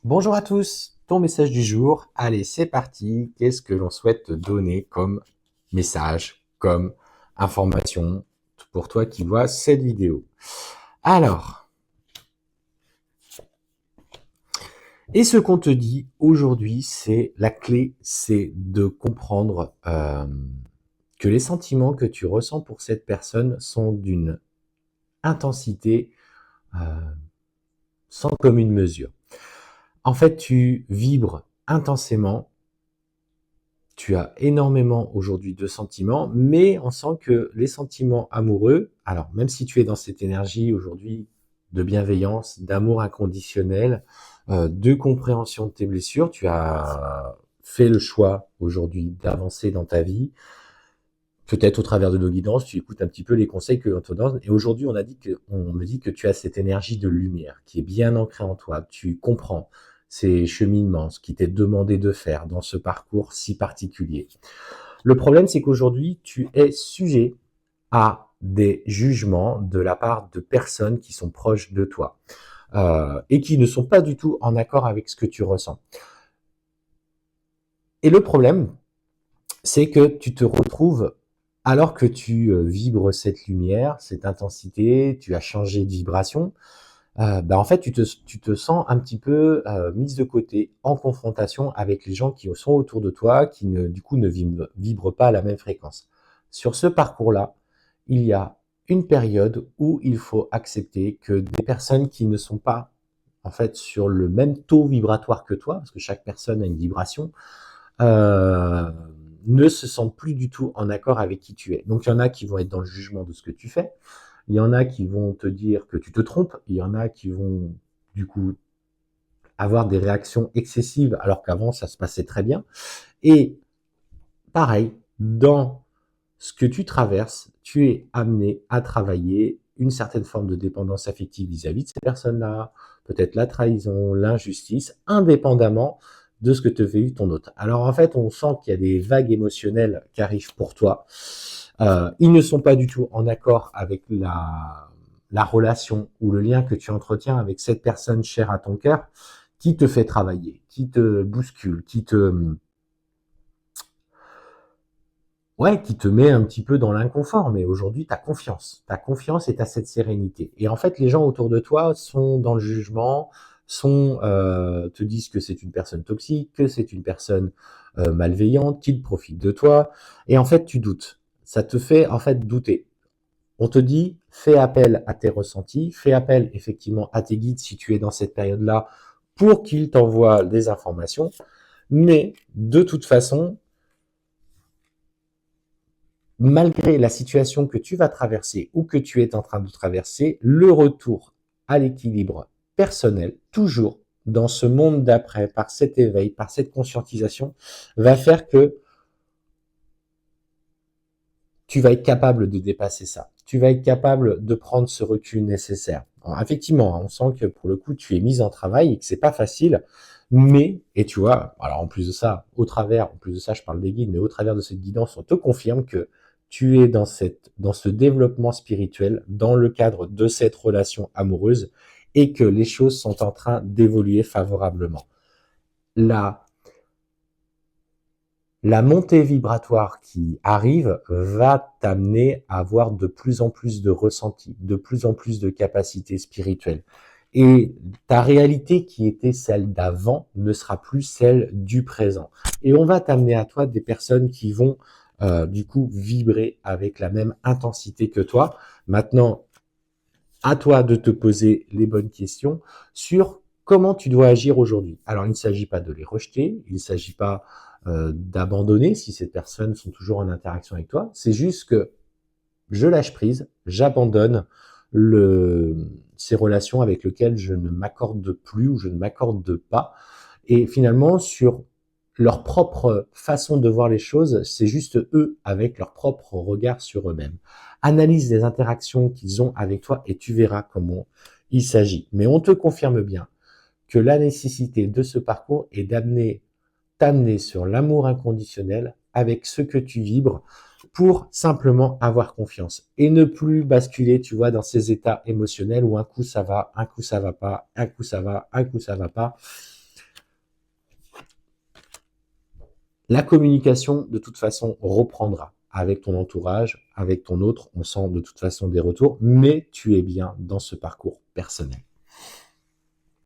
Bonjour à tous, ton message du jour. Allez, c'est parti. Qu'est-ce que l'on souhaite te donner comme message, comme information pour toi qui vois cette vidéo? Alors, et ce qu'on te dit aujourd'hui, c'est la clé, c'est de comprendre que les sentiments que tu ressens pour cette personne sont d'une intensité euh, sans commune mesure. En fait, tu vibres intensément. Tu as énormément aujourd'hui de sentiments, mais on sent que les sentiments amoureux, alors même si tu es dans cette énergie aujourd'hui de bienveillance, d'amour inconditionnel, de compréhension de tes blessures, tu as fait le choix aujourd'hui d'avancer dans ta vie, peut-être au travers de nos guidances, tu écoutes un petit peu les conseils que l'on te donne. Et aujourd'hui, on me dit que tu as cette énergie de lumière qui est bien ancrée en toi. Tu comprends ces cheminements, ce qui t'est demandé de faire dans ce parcours si particulier. Le problème, c'est qu'aujourd'hui, tu es sujet à des jugements de la part de personnes qui sont proches de toi et qui ne sont pas du tout en accord avec ce que tu ressens. Et le problème, c'est que tu te retrouves, alors que tu vibres cette lumière, cette intensité, tu as changé de vibration, en fait, tu te sens un petit peu mise de côté, en confrontation avec les gens qui sont autour de toi, qui du coup ne vibrent pas à la même fréquence. Sur ce parcours-là, il y a une période où il faut accepter que des personnes qui ne sont pas en fait sur le même taux vibratoire que toi, parce que chaque personne a une vibration, euh, ne se sentent plus du tout en accord avec qui tu es. Donc il y en a qui vont être dans le jugement de ce que tu fais, il y en a qui vont te dire que tu te trompes, il y en a qui vont du coup avoir des réactions excessives alors qu'avant ça se passait très bien. Et pareil, dans ce que tu traverses, tu es amené à travailler une certaine forme de dépendance affective vis-à-vis de ces personnes-là, peut-être la trahison, l'injustice, indépendamment de ce que te fait vivre ton autre. Alors en fait, on sent qu'il y a des vagues émotionnelles qui arrivent pour toi. Ils ne sont pas du tout en accord avec la relation ou le lien que tu entretiens avec cette personne chère à ton cœur qui te fait travailler, qui te bouscule, qui te met un petit peu dans l'inconfort, mais aujourd'hui, tu as confiance. Tu as confiance et tu as cette sérénité. Et en fait, les gens autour de toi sont dans le jugement, te disent que c'est une personne toxique, que c'est une personne malveillante, qui profite de toi. Et en fait, tu doutes. Ça te fait en fait douter. On te dit, fais appel à tes ressentis, fais appel effectivement à tes guides si tu es dans cette période-là pour qu'ils t'envoient des informations. Mais de toute façon, malgré la situation que tu vas traverser ou que tu es en train de traverser, le retour à l'équilibre personnel, toujours dans ce monde d'après, par cet éveil, par cette conscientisation, va faire que tu vas être capable de dépasser ça. Tu vas être capable de prendre ce recul nécessaire. Alors, effectivement, on sent que pour le coup, tu es mise en travail et que c'est pas facile, mais, et tu vois, alors en plus de ça, en plus de ça, je parle des guides, mais au travers de cette guidance, on te confirme que tu es dans ce développement spirituel, dans le cadre de cette relation amoureuse, et que les choses sont en train d'évoluer favorablement. La la montée vibratoire qui arrive va t'amener à avoir de plus en plus de ressentis, de plus en plus de capacités spirituelles. Et ta réalité qui était celle d'avant ne sera plus celle du présent. Et on va t'amener à toi des personnes qui vont du coup vibrer avec la même intensité que toi. Maintenant, à toi de te poser les bonnes questions sur comment tu dois agir aujourd'hui. Alors, il ne s'agit pas de les rejeter, il ne s'agit pas d'abandonner si ces personnes sont toujours en interaction avec toi. C'est juste que je lâche prise, j'abandonne ces relations avec lesquelles je ne m'accorde plus ou je ne m'accorde pas. Et finalement, sur leur propre façon de voir les choses, c'est juste eux avec leur propre regard sur eux-mêmes. Analyse les interactions qu'ils ont avec toi et tu verras comment il s'agit. Mais on te confirme bien que la nécessité de ce parcours est t'amener sur l'amour inconditionnel avec ce que tu vibres pour simplement avoir confiance et ne plus basculer, tu vois, dans ces états émotionnels où un coup ça va, un coup ça va pas, un coup ça va, un coup ça va pas. La communication, de toute façon, reprendra avec ton entourage, avec ton autre. On sent de toute façon des retours, mais tu es bien dans ce parcours personnel.